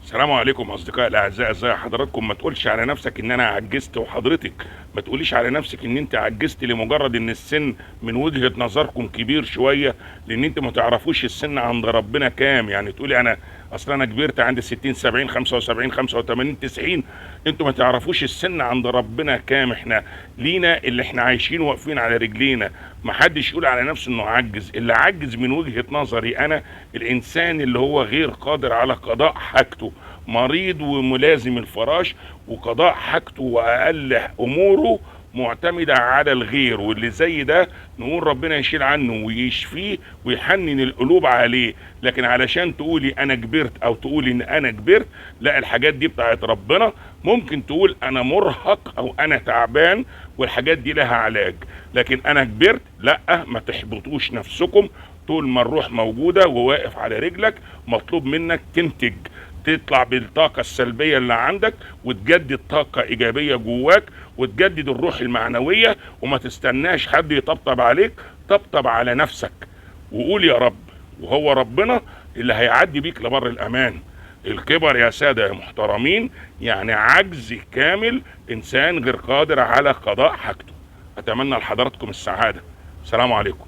السلام عليكم اصدقائي الاعزاء، ازي حضراتكم؟ ما تقولش على نفسك ان انا عجزت، وحضرتك ما تقوليش على نفسك ان انت عجزت لمجرد ان السن من وجهة نظركم كبير شوية، لان انت ما تعرفوش السن عند ربنا كام. يعني تقولي انا اصلا انا كبرت عندي 60 70 75 85 90. انتوا ما تعرفوش السن عند ربنا كام. احنا لينا اللي احنا عايشين واقفين على رجلينا. ما حدش يقول على نفسه انه عجز. اللي عجز من وجهة نظري انا الانسان اللي هو غير قادر على قضاء حاجته، مريض وملازم الفراش، وقضاء حاجته واقل اموره معتمدة على الغير. واللي زي ده نقول ربنا يشيل عنه ويشفيه ويحنن القلوب عليه. لكن علشان تقولي انا كبرت او تقولي ان انا كبرت، لا، الحاجات دي بتاعت ربنا. ممكن تقول انا مرهق او انا تعبان والحاجات دي لها علاج، لكن انا كبرت لا. ما تحبطوش نفسكم. طول ما الروح موجودة وواقف على رجلك مطلوب منك تنتج، تطلع بالطاقة السلبية اللي عندك وتجدد طاقة إيجابية جواك وتجدد الروح المعنوية. وما تستناش حد يطبطب عليك، طبطب على نفسك وقول يا رب، وهو ربنا اللي هيعدي بيك لبر الأمان. الكبر يا سادة يا محترمين يعني عجز كامل، إنسان غير قادر على قضاء حاجته. أتمنى لحضراتكم السعادة. السلام عليكم.